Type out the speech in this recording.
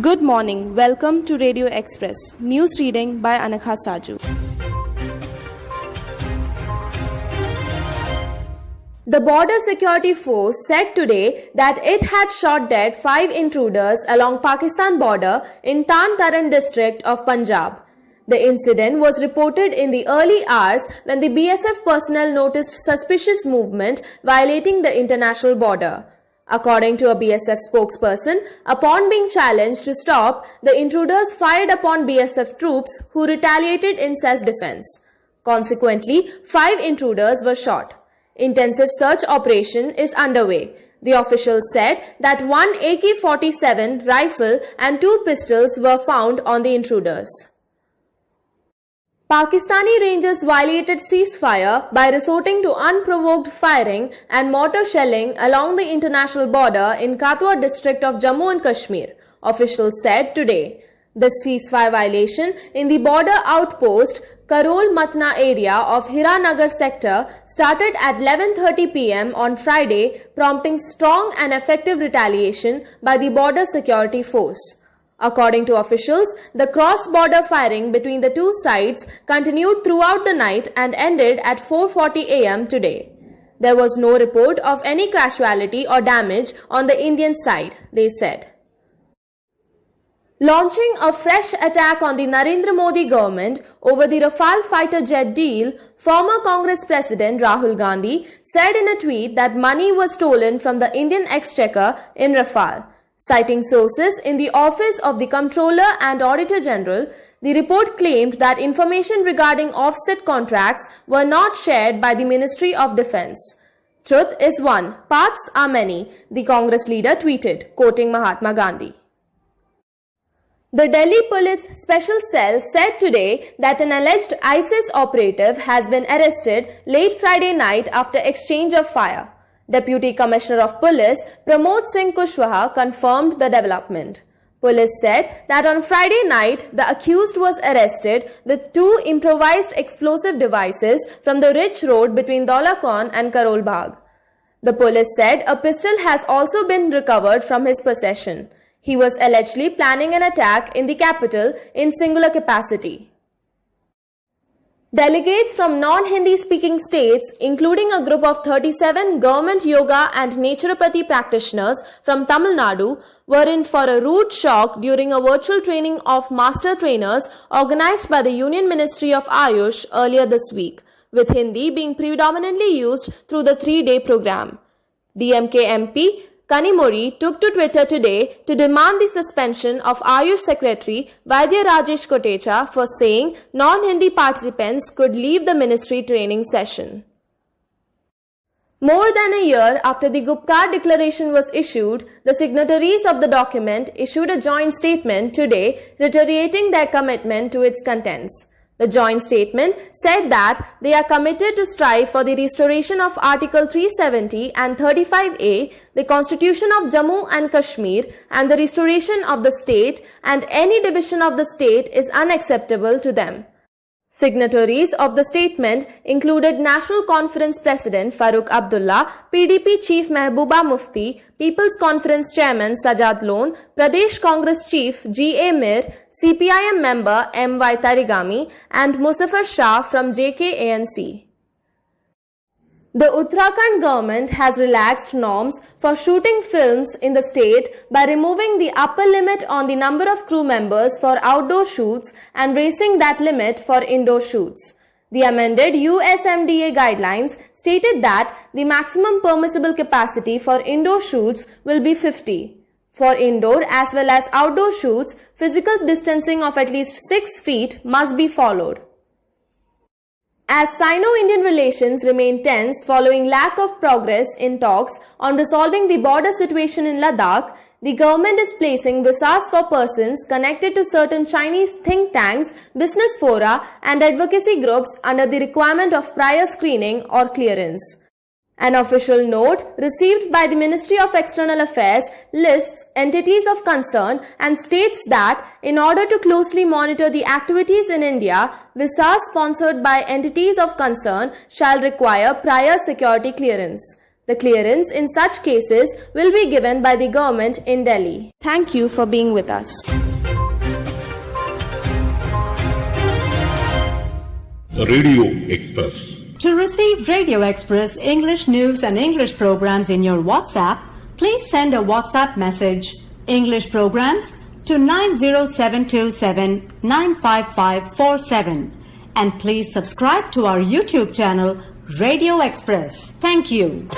Good morning. Welcome to Radio Express. News reading by Anakha Saju. The Border Security Force said today that it had shot dead 5 intruders along Pakistan border in Tarn Taran district of Punjab. The incident was reported in the early hours when the BSF personnel noticed suspicious movement violating the international border. According to a BSF spokesperson, upon being challenged to stop, the intruders fired upon BSF troops who retaliated in self-defense. Consequently, 5 intruders were shot. Intensive search operation is underway. The officials said that 1 AK-47 rifle and 2 pistols were found on the intruders. Pakistani Rangers violated ceasefire by resorting to unprovoked firing and mortar shelling along the international border in Katwa district of Jammu and Kashmir, officials said today. The ceasefire violation in the border outpost Karol Matna area of Hiranagar sector started at 11:30 p.m. on Friday, prompting strong and effective retaliation by the Border Security Force. According to officials, the cross-border firing between the two sides continued throughout the night and ended at 4:40 a.m. today. There was no report of any casualty or damage on the Indian side, they said. Launching a fresh attack on the Narendra Modi government over the Rafale fighter jet deal, former Congress President Rahul Gandhi said in a tweet that money was stolen from the Indian exchequer in Rafale. Citing sources in the Office of the Comptroller and Auditor General, the report claimed that information regarding offset contracts were not shared by the Ministry of Defense. Truth is one, paths are many, the Congress leader tweeted, quoting Mahatma Gandhi. The Delhi Police Special Cell said today that an alleged ISIS operative has been arrested late Friday night after exchange of fire. Deputy Commissioner of Police Pramod Singh Kushwaha confirmed the development. Police said that on Friday night, the accused was arrested with 2 improvised explosive devices from the Rich Road between Daulakon and Karol Bagh. The police said a pistol has also been recovered from his possession. He was allegedly planning an attack in the capital in singular capacity. Delegates from non-Hindi speaking states, including a group of 37 government yoga and naturopathy practitioners from Tamil Nadu, were in for a rude shock during a virtual training of master trainers organized by the Union Ministry of Ayush earlier this week, with Hindi being predominantly used through the 3-day program. DMK MP Kanimori took to Twitter today to demand the suspension of Ayush Secretary Vaidya Rajesh Kotecha for saying non-Hindi participants could leave the ministry training session. More than a year after the Gupkar Declaration was issued, the signatories of the document issued a joint statement today reiterating their commitment to its contents. The joint statement said that they are committed to strive for the restoration of Article 370 and 35A, the Constitution of Jammu and Kashmir, and the restoration of the state, and any division of the state is unacceptable to them. Signatories of the statement included National Conference President Farooq Abdullah, PDP Chief Mehbooba Mufti, People's Conference Chairman Sajad Lone, Pradesh Congress Chief G.A. Mir, CPIM member M.Y. Tarigami, and Muzaffar Shah from JKANC. The Uttarakhand government has relaxed norms for shooting films in the state by removing the upper limit on the number of crew members for outdoor shoots and raising that limit for indoor shoots. The amended USMDA guidelines stated that the maximum permissible capacity for indoor shoots will be 50. For indoor as well as outdoor shoots, physical distancing of at least 6 feet must be followed. As Sino-Indian relations remain tense following lack of progress in talks on resolving the border situation in Ladakh, the government is placing visas for persons connected to certain Chinese think tanks, business fora, and advocacy groups under the requirement of prior screening or clearance. An official note received by the Ministry of External Affairs lists entities of concern and states that in order to closely monitor the activities in India, visas sponsored by entities of concern shall require prior security clearance. The clearance in such cases will be given by the government in Delhi. Thank you for being with us. Radio Express. To receive Radio Express English news and English programs in your WhatsApp, please send a WhatsApp message English programs to 90727 95547 and please subscribe to our YouTube channel Radio Express. Thank you.